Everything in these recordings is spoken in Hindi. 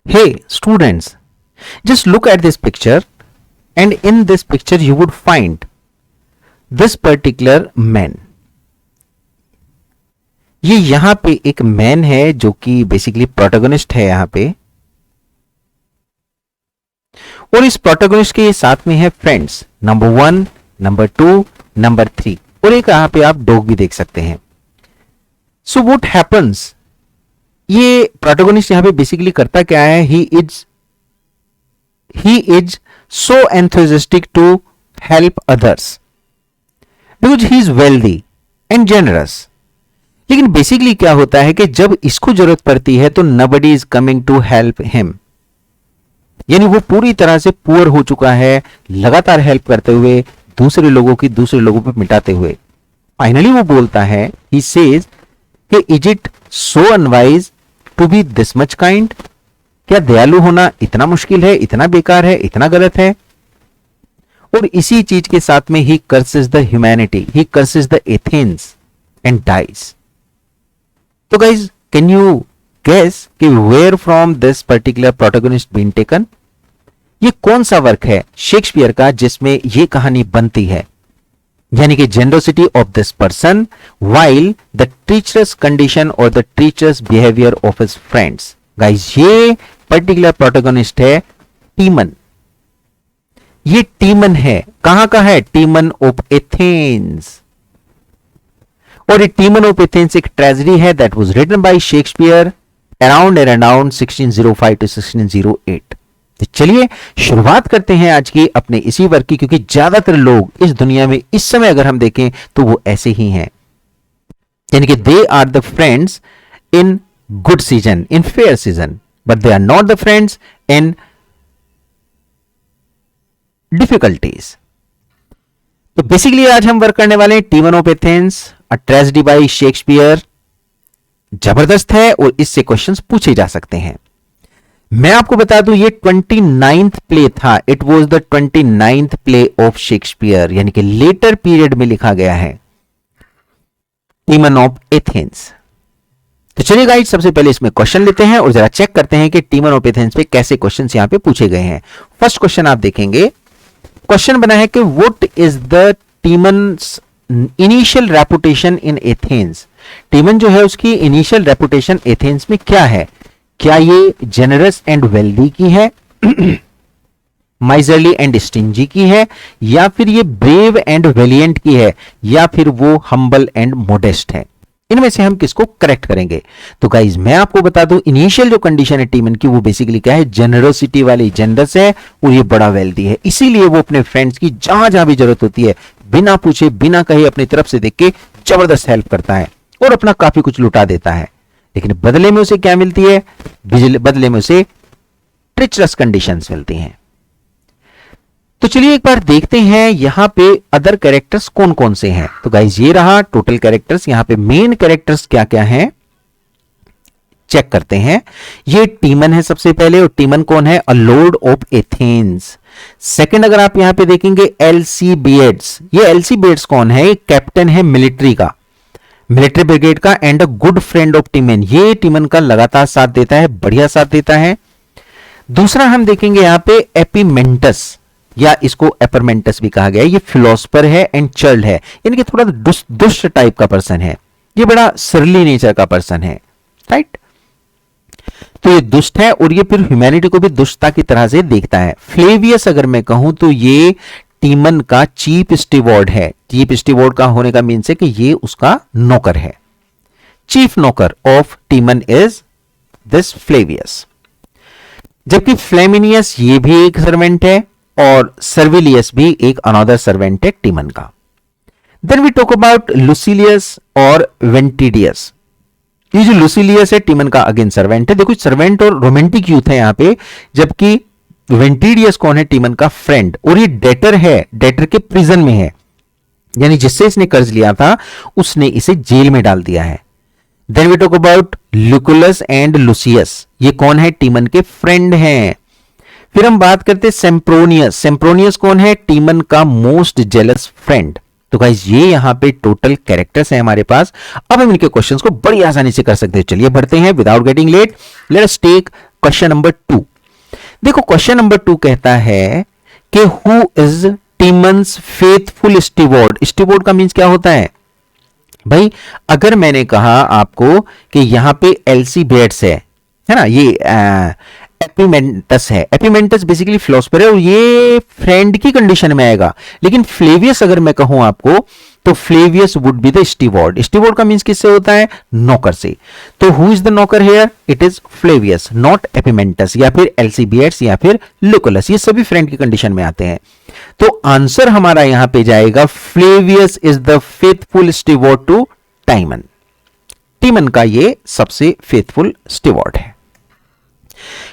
Hey, students, just look at this picture, and in this picture, you would find this particular man. ये यहां पे एक मैन है जो कि बेसिकली प्रोटोगनिस्ट है यहां पे, और इस प्रोटोगनिस्ट के साथ में है फ्रेंड्स नंबर 1, नंबर 2, नंबर 3, और एक यहां पे आप डॉग भी देख सकते हैं. सो व्हाट हैपन्स, ये प्रोटोगनिस्ट यहां पे बेसिकली करता क्या है, he is so enthusiastic to help others because he is wealthy and generous. लेकिन बेसिकली क्या होता है कि जब इसको जरूरत पड़ती है तो nobody is coming to help him, यानी वो पूरी तरह से पुअर हो चुका है, लगातार हेल्प करते हुए दूसरे लोगों पे मिटाते हुए. फाइनली वो बोलता है, ही सेज कि is it so unwise to be this much kind, क्या दयालु होना इतना मुश्किल है, इतना बेकार है, इतना गलत है. और इसी चीज के साथ में ही curses the humanity, he curses the Athens and dies. तो गाइज, कैन यू गेस कि where from this particular protagonist been taken? ये कौन सा वर्क है शेक्सपियर का जिसमें ये कहानी बनती है, यानी कि generosity of this person while the treacherous condition और the treacherous behaviour of his friends. Guys, ये पर्टिकुलर प्रोटोगनिस्ट है टीमन. ये टीमन है, कहां का है? Timon of Athens. और ये टीमन ऑफ एथेंस एक ट्रेजेडी है that was written by Shakespeare around 1605 to 1608. तो चलिए शुरुआत करते हैं आज की अपने इसी वर्क की, क्योंकि ज्यादातर लोग इस दुनिया में इस समय अगर हम देखें तो वो ऐसे ही हैं, यानी कि they are the friends in good season, in fair season, but they are not the friends in difficulties. तो बेसिकली आज हम वर्क करने वाले हैं Timon of Athens, a tragedy by Shakespeare. जबरदस्त है और इससे क्वेश्चंस पूछे जा सकते हैं. मैं आपको बता दूं, ये 29th प्ले था. It was the 29th play of Shakespeare, यानी कि लेटर पीरियड में लिखा गया है टीमन ऑफ एथेंस. तो चलिए गाइस, सबसे पहले इसमें क्वेश्चन लेते हैं और जरा चेक करते हैं कि टीमन ऑफ एथेंस पे कैसे क्वेश्चंस यहां पे पूछे गए हैं. फर्स्ट क्वेश्चन आप देखेंगे, क्वेश्चन बना है कि what is the Timon's initial reputation in Athens. Timon जो है उसकी इनिशियल रेपुटेशन एथेंस में क्या है? क्या ये जेनरस एंड वेल्दी की है, माइजरली एंड स्टिंजी की है, या फिर ये ब्रेव एंड वेलिएंट की है, या फिर वो हम्बल एंड मोडेस्ट है? इनमें से हम किसको करेक्ट करेंगे? तो गाइज, मैं आपको बता दूं, इनिशियल जो कंडीशन है टीमन की वो बेसिकली क्या है? जेनरोसिटी वाली, जेनरस है और ये बड़ा वेल्दी है. इसीलिए वो अपने फ्रेंड्स की जहां जहां भी जरूरत होती है बिना पूछे बिना कहे अपनी तरफ से देख के जबरदस्त हेल्प करता है और अपना काफी कुछ लुटा देता है. लेकिन बदले में उसे क्या मिलती है? बदले में उसे ट्रिचरस कंडीशंस मिलती हैं. तो चलिए एक बार देखते हैं यहां पे अदर कैरेक्टर्स कौन कौन से हैं. तो गाइज, ये रहा टोटल कैरेक्टर्स. यहां पे मेन कैरेक्टर्स क्या क्या हैं चेक करते हैं. ये टीमन है सबसे पहले, और टीमन कौन है? अ लॉर्ड ऑफ एथेंस. सेकंड अगर आप यहां पे देखेंगे, एलसीबिएड्स. ये एलसीबिएड्स कौन है? एक कैप्टन है मिलिट्री का, मिलिट्री ब्रिगेड का, and a good friend of Timon. ये टीमन का लगातार साथ देता है, बढ़िया साथ देता है. दूसरा हम देखेंगे यहां पे एपिमेंटस, या इसको एपरमेंटस भी कहा गया है. ये फिलोसफर है एंड चर्ल है, यानी कि थोड़ा दुष्ट टाइप का पर्सन है. ये बड़ा सरली नेचर का पर्सन है, राइट? तो ये दुष्ट है और ये फिर ह्यूमैनिटी को भी दुष्टता की तरह से देखता है. फ्लेवियस अगर मैं कहूं तो ये टीमन का चीफ स्टीवर्ड है. चीफ स्टीवर्ड का होने का मीन्स है कि ये उसका नौकर है. चीफ नौकर ऑफ टीमन इज दिस फ्लेवियस. जबकि फ्लेमिनियस ये भी एक सर्वेंट है और सर्विलियस भी एक अनदर सर्वेंट है टीमन का. देन वी टॉक अबाउट लुसिलियस और वेंटिडियस. ये जो लुसिलियस है टीमन का अगेन सर्वेंट है. देखो सर्वेंट और रोमांटिक यूथ है यहां पे, जबकि वेंटिडियस कौन है? टीमन का फ्रेंड, और ये डेटर है, डेटर के प्रिजन में है, यानी जिससे इसने कर्ज लिया था उसने इसे जेल में डाल दिया है. Then we talk about Lucullus and Lucius. ये कौन है? टीमन के फ्रेंड हैं. फिर हम बात करते हैं सेम्प्रोनियस. सेम्प्रोनियस कौन है? टीमन का मोस्ट जेलस फ्रेंड. तो गाइस, ये यहां पे टोटल कैरेक्टर्स हैं हमारे पास. अब हम इनके क्वेश्चंस को बड़ी आसानी से कर सकते हैं. चलिए बढ़ते हैं without getting late. Let us take question number 2। देखो क्वेश्चन नंबर 2 कहता है कि who is Timon's faithful steward. Steward का मीन्स क्या होता है भाई? अगर मैंने कहा आपको कि यहां पे एल्सी बेट्स है ना, ये एपिमेंटस है। एपिमेंटस बेसिकली फिलोसफर है और ये फ्रेंड की कंडीशन में आएगा। लेकिन फ्लेवियस अगर मैं कहूं आपको तो Flavius would be the steward. Steward का मींस किससे होता है? नौकर से। तो हु इज द नौकर here? It is Flavius, not Apemantus या फिर एल्सीबिएट्स या फिर लुकुलस। ये सभी फ्रेंड की कंडीशन में आते हैं। तो आंसर हमारा यहां पे जाएगा Flavius is the faithful steward to Timon. Timon का ये सबसे फेथफुल स्टीवर्ड है।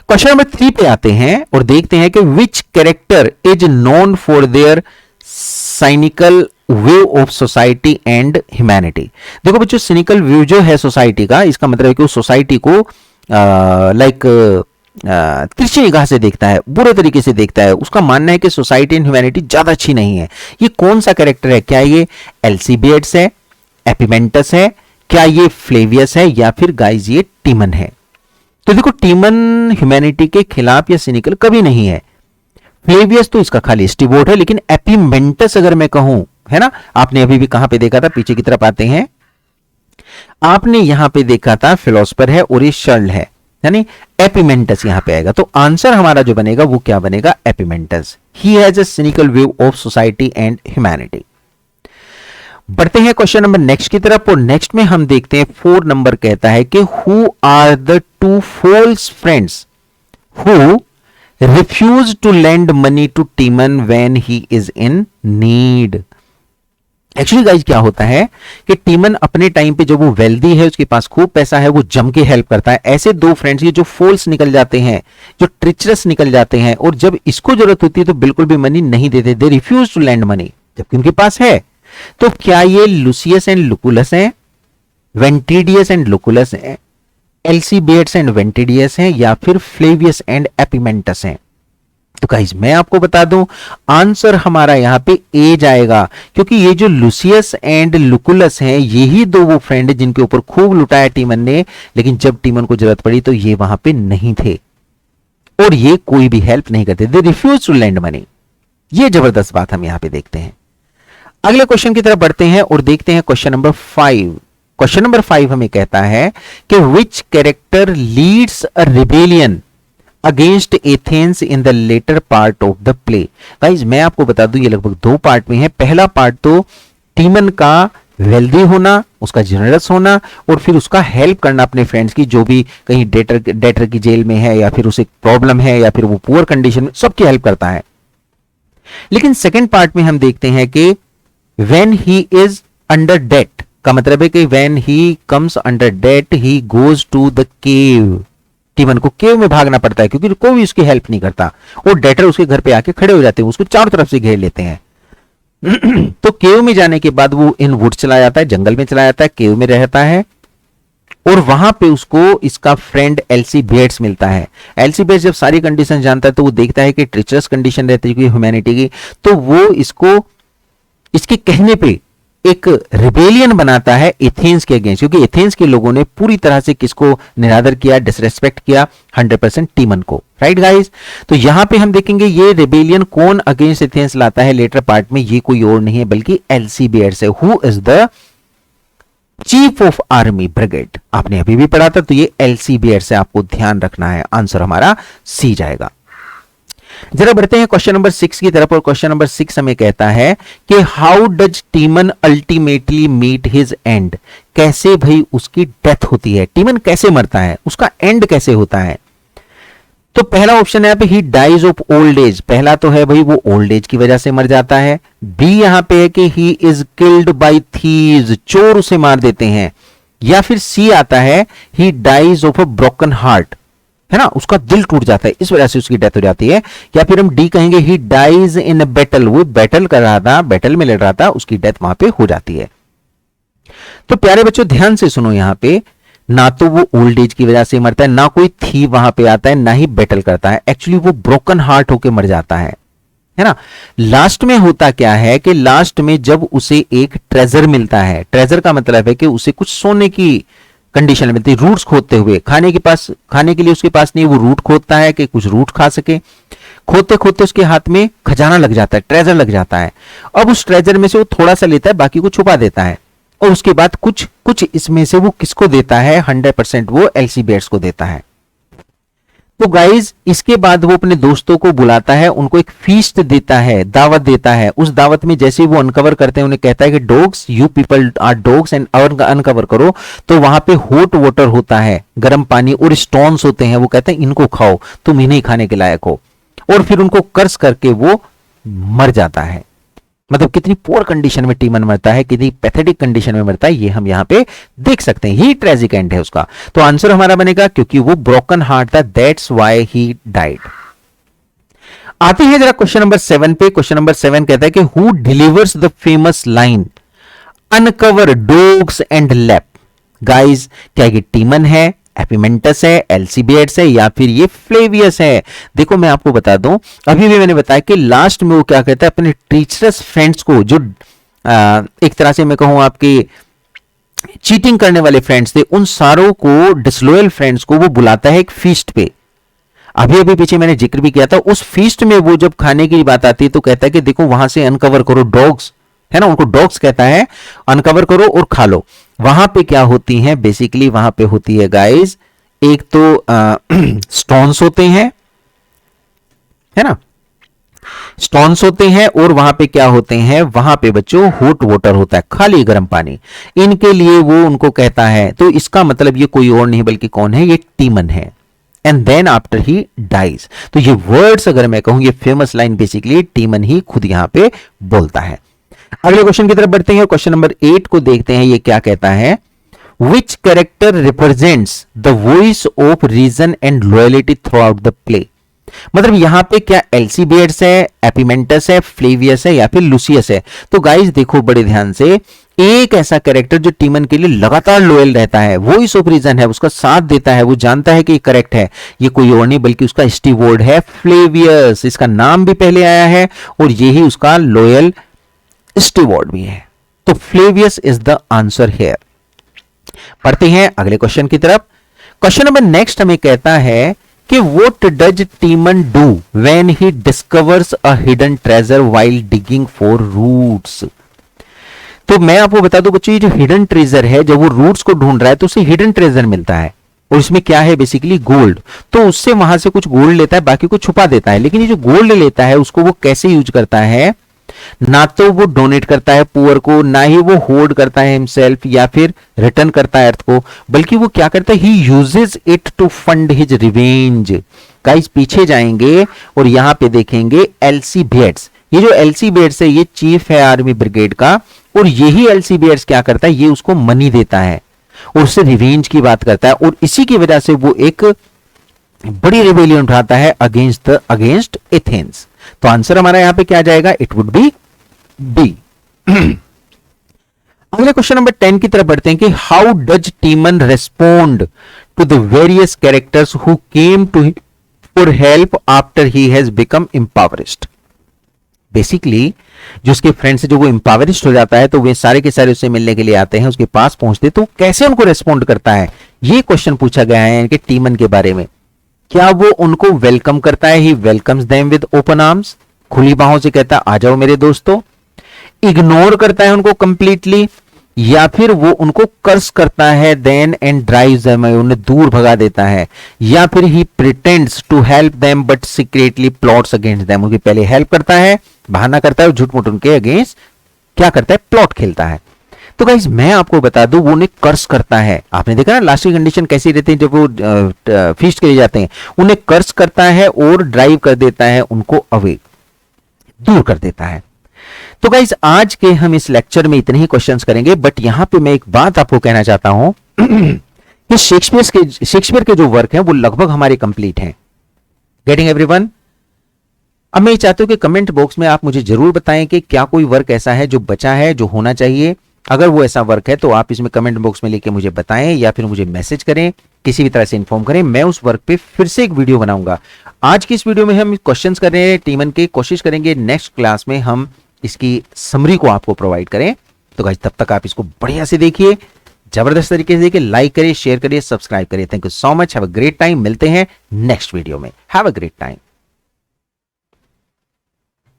क्वेश्चन नंबर 3 पे आते हैं और देखते हैं कि which character is known for their cynical view of society and humanity. देखो बच्चों, सिनिकल व्यू जो है सोसाइटी का, इसका मतलब है कि वो सोसाइटी को तिरछी निगाह से देखता है, बुरे तरीके से देखता है। उसका मानना है कि सोसाइटी एंड ह्यूमैनिटी ज्यादा अच्छी नहीं है। ये कौन सा कैरेक्टर है? क्या ये एल्सीबिएट्स है, एपिमेंटस है, क्या ये फ्लेवियस है या फिर गाइस ये टीमन है? तो देखो, टीमन ह्यूमैनिटी के खिलाफ या सिनिकल कभी नहीं है। फ्लेवियस तो इसका खाली स्टीवर्ड है। लेकिन एपिमेंटस अगर मैं कहूं, है ना, आपने अभी भी कहां पे देखा था? पीछे की तरफ आते हैं, आपने यहां पे देखा था फिलोसफर है और ये शर्ल है, यानी एपिमेंटस यहां पे आएगा। तो आंसर हमारा जो बनेगा वो क्या बनेगा? Apemantus. He has a cynical view of society and humanity. बढ़ते हैं क्वेश्चन नंबर नेक्स्ट की तरफ और नेक्स्ट में हम देखते हैं 4 नंबर कहता है कि who are the 2 false friends who refuse to lend money to Timon when he is in need. Actually guys क्या होता है कि टीमन अपने टाइम पे जब वो वेल्दी है, उसके पास खूब पैसा है, वो जम के हेल्प करता है। ऐसे 2 फ्रेंड्स ये जो फॉल्स निकल जाते हैं, जो ट्रिचरस निकल जाते हैं और जब इसको जरूरत होती है तो बिल्कुल भी मनी नहीं देते। They refuse to lend money, जबकि उनके पास है। तो क्या ये लुसियस एंड लुकुलस हैं, वेंटिडियस एंड लुकुलस हैं, एल्सीबिएट्स एंड वेंटिडियस हैं या फिर फ्लेवियस एंड एपिमेंटस हैं? तो गाइस मैं आपको बता दूं, आंसर हमारा यहां पे ए जाएगा, क्योंकि ये जो लुसियस एंड लुकुलस हैं यही 2 वो फ्रेंड है जिनके ऊपर खूब लुटाया टीमन ने, लेकिन जब टीमन को जरूरत पड़ी तो ये वहां पे नहीं थे और ये कोई भी हेल्प नहीं करते। They refuse to lend money. ये जबरदस्त बात हम यहां पे देखते हैं। अगले क्वेश्चन की तरफ बढ़ते हैं और देखते हैं क्वेश्चन नंबर 5। क्वेश्चन नंबर 5 हमें कहता है कि which character leads a rebellion against Athens in the latter part of the play. Guys मैं आपको बता दूं ये लगभग 2 पार्ट में है। पहला पार्ट तो टीमन का वेल्दी होना, उसका जनरस होना और फिर उसका हेल्प करना अपने फ्रेंड्स की, जो भी कहीं डेटर की जेल में है या फिर उसे प्रॉब्लम है या फिर वो पुअर कंडीशन में, सबकी हेल्प करता है। लेकिन सेकेंड पार्ट में हम देखते हैं कि when he is under debt, का मतलब है कि when he comes under debt he goes to the cave. Timon को केव में भागना पड़ता है क्योंकि कोई उसकी हेल्प नहीं करता और डेटर उसके घर पे आके खड़े हो जाते हैं, उसको चारों तरफ से घेर लेते हैं। तो केव में जाने के बाद वो इन वुड चला जाता है, जंगल में चला जाता है, केव में रहता है और वहां पे उसको इसका फ्रेंड एल्सीबिएट्स मिलता है। एल्सीबिएट्स जब सारी कंडीशन जानता है तो वो देखता है कि ट्रिचरस कंडीशन रहती है ह्यूमैनिटी की, तो वो इसको इसके कहने पे एक रिबेलियन बनाता है एथेंस के अगेंस्ट, क्योंकि एथेंस के लोगों ने पूरी तरह से किसको निरादर किया, डिसरेस्पेक्ट किया, 100% टीमन को। राइट गाइस, तो यहां पे हम देखेंगे ये रिबेलियन कौन अगेंस्ट एथेंस लाता है लेटर पार्ट में, ये कोई और नहीं है बल्कि एल्सीबिएट्स है, who is the chief of army brigade. आपने अभी भी पढ़ा था, तो ये एल्सीबिएट्स है, आपको ध्यान रखना है। आंसर हमारा सी जाएगा। जरा बढ़ते हैं क्वेश्चन नंबर 6 की तरफ और क्वेश्चन नंबर 6 हमें कहता है कि how does Timon ultimately meet his end. कैसे भाई उसकी डेथ होती है, टीमन कैसे मरता है, उसका एंड कैसे होता है? तो पहला ऑप्शन है यहाँ पे he dies of old age. पहला तो है भाई वो ओल्ड एज की वजह से मर जाता है। बी यहां पे है कि he is killed by thieves, चोर उसे मार देते हैं। या फिर सी आता है he dies of a broken heart, है ना, उसका दिल टूट जाता है, इस वजह से उसकी डेथ हो जाती है। या फिर हम डी कहेंगे he dies in a battle, वो बैटल कर रहा था, बैटल में लड़ रहा था, उसकी डेथ वहां पे हो जाती है। तो प्यारे बच्चों ध्यान से सुनो, यहां पे ना तो वो ओल्ड एज की वजह से मरता है, ना कोई थीव वहां पे आता है, ना ही बैटल करता है। एक्चुअली वो ब्रोकन हार्ट होके मर जाता है ना। लास्ट में होता क्या है कि लास्ट में जब उसे एक ट्रेजर मिलता है, ट्रेजर का मतलब है कि उसे कुछ सोने की कंडीशन मिलती है, रूट्स खोदते हुए, खाने के लिए उसके पास नहीं, वो रूट खोदता है कि कुछ रूट खा सके। खोदते खोदते उसके हाथ में खजाना लग जाता है, ट्रेजर लग जाता है। अब उस ट्रेजर में से वो थोड़ा सा लेता है, बाकी को छुपा देता है, और उसके बाद कुछ कुछ इसमें से वो किसको देता है, 100% वो एल्सी बेट्स को देता है। तो गाइज इसके बाद वो अपने दोस्तों को बुलाता है, उनको एक फीस्ट देता है, दावत देता है। उस दावत में जैसे ही वो अनकवर करते हैं, उन्हें कहता है कि dogs, you people are dogs and uncover करो। तो वहां पे हॉट वाटर होता है, गर्म पानी, और स्टोन्स होते हैं। वो कहते हैं इनको खाओ, तुम इन्हें खाने के लायक हो। और फिर उनको कर्स करके वो मर जाता है। मतलब कितनी पुअर कंडीशन में टीमन मरता है, कितनी पैथेटिक कंडीशन में मरता है, ये हम यहां पे देख सकते हैं। ही ट्रेजिक एंड है उसका। तो आंसर हमारा बनेगा क्योंकि वो ब्रोकन हार्ट था, दैट्स व्हाई ही डाइड। आते हैं जरा क्वेश्चन नंबर 7 पे। क्वेश्चन नंबर 7 कहता है कि who delivers the famous line uncover dogs and lap. Guys क्या ये टीमन है, एपिमेंटस है, एल्सीबिएट्स है, या फिर ये फ्लेवियस है? देखो मैं आपको बता दूं, अभी भी मैंने बताया कि लास्ट में वो क्या कहता है, अपने टीचरस फ्रेंड्स को, जो एक तरह से मैं कहूं आपके चीटिंग करने वाले फ्रेंड्स थे, उन सारों को, डिसलॉयल फ्रेंड्स को वो बुलाता है एक फीस्ट पे। अभी अभी पीछे मैंने जिक्र भी किया था, उस फीस्ट में वो जब खाने की बात आती है तो कहता है कि देखो वहां से अनकवर करो डॉग्स, है ना, उनको डॉग्स कहता है, अनकवर करो और खा लो। वहां पे क्या होती है, बेसिकली वहां पे होती है गाइस, एक तो स्टोन्स होते हैं, है ना, स्टोन्स होते हैं, और वहां पे क्या होते हैं, वहां पे बच्चों हॉट वाटर होता है, खाली गर्म पानी। इनके लिए वो उनको कहता है। तो इसका मतलब ये कोई और नहीं बल्कि कौन है, ये टीमन है। And then after he dies. तो ये वर्ड्स अगर मैं कहूं, ये फेमस लाइन बेसिकली टीमन ही खुद यहां पे बोलता है। अगले क्वेश्चन की तरफ बढ़ते हैं। क्वेश्चन नंबर 8 को देखते हैं, ये क्या कहता है, which character represents the voice of reason and loyalty throughout the play. मतलब यहां पे क्या एल्सीबिएट्स है, एपिमेंटस है, फ्लेवियस है, या फिर लूसियस है? तो गाइस देखो बड़े ध्यान से, एक ऐसा कैरेक्टर जो टीमन के लिए लगातार लॉयल रहता है, वॉइस ऑफ रीजन है, उसका साथ देता है, वो जानता है कि ये करेक्ट है, ये कोई और नहीं बल्कि उसका स्टीवर्ड है, फ्लेवियस। इसका नाम भी पहले आया है और यही उसका लॉयल स्टीवर्ड भी है। तो Flavius is the answer here. पढ़ते हैं अगले क्वेश्चन की तरफ। क्वेश्चन नंबर नेक्स्ट हमें कहता है कि what does Timon do when he discovers a hidden treasure while digging for roots. तो मैं आपको बता दूं बच्चों, ये जो हिडन ट्रेजर है, जब वो रूट्स को ढूंढ रहा है तो उसे हिडन ट्रेजर मिलता है, और इसमें क्या है, बेसिकली गोल्ड। तो उससे वहां से कुछ गोल्ड लेता है, बाकी को छुपा देता है। लेकिन ये जो गोल्ड लेता है उसको वो कैसे यूज करता है, ना तो वो डोनेट करता है पुअर को, ना ही वो होर्ड करता है हिमसेल्फ या फिर रिटर्न करता है अर्थ को, बल्कि वो क्या करता है, he uses it to fund his revenge. Guys पीछे जाएंगे और यहां पे देखेंगे एल्सीबिएट्स। ये जो एल्सीबिएट्स है, ये चीफ है आर्मी ब्रिगेड का, और यही एल्सीबिएट्स क्या करता है, ये उसको मनी देता है और उससे रिवेंज की बात करता है, और इसी की वजह से वो एक बड़ी रिबेलियन उठाता है अगेंस्ट एथेंस। तो आंसर हमारा यहां पे क्या जाएगा, इट वुड बी बी। अगले क्वेश्चन नंबर 10 की तरफ बढ़ते हैं कि how does Timon respond to the various characters who came to him for help after he has become impoverished. Basically जो उसके फ्रेंड्स जो वो इंपावरिस्ड हो जाता है, तो वे सारे के सारे उससे मिलने के लिए आते हैं, उसके पास पहुंचते, तो कैसे उनको रेस्पॉन्ड करता है, ये क्वेश्चन पूछा गया है कि टीमन के बारे में। क्या वो उनको वेलकम करता है, he welcomes them with open arms, खुली बाहों से कहता है आ जाओ मेरे दोस्तों, इग्नोर करता है उनको कंप्लीटली, या फिर वो उनको कर्स करता है, देन एंड ड्राइव्स देम, उन्हें दूर भगा देता है, या फिर he pretends to help them but secretly plots against them, उनकी पहले हेल्प करता है, बहाना करता है, झूठ मूठ उनके अगेंस्ट क्या करता है, प्लॉट खेलता है। तो गाइस मैं आपको बता दूं, वो उन्हें कर्स करता है। आपने देखा ना लास्ट की कंडीशन कैसी रहती है जब वो फीस्ट के लिए जाते हैं, उन्हें कर्स करता है और ड्राइव कर देता है उनको अवे, दूर कर देता है। तो गाइस आज के हम इस लेक्चर में इतने ही क्वेश्चंस करेंगे, बट यहां पे मैं एक बात आपको कहना चाहता हूं कि शेक्सपियर के जो वर्क हैं वो लगभग हमारे कंप्लीट हैं। Getting everyone? अब मैं चाहता हूं कि कमेंट बॉक्स में आप मुझे जरूर बताएं कि क्या कोई वर्क ऐसा है जो बचा है, जो होना चाहिए। अगर वो ऐसा वर्क है तो आप इसमें कमेंट बॉक्स में लिख मुझे बताएं, या फिर मुझे मैसेज करें, किसी भी तरह से इन्फॉर्म करें। मैं उस वर्क पे फिर से एक वीडियो बनाऊंगा। आज की इस वीडियो में हम क्वेश्चंस कर रहे हैं टीमन के, कोशिश करेंगे नेक्स्ट क्लास में हम इसकी समरी को आपको प्रोवाइड करें। तो गाइस तब तक आप इसको बढ़िया से देखिए, जबरदस्त तरीके से देखिए, लाइक करिए, शेयर करिए, सब्सक्राइब करिए। Thank you so much, have a great time. मिलते हैं नेक्स्ट वीडियो में। Have a great time.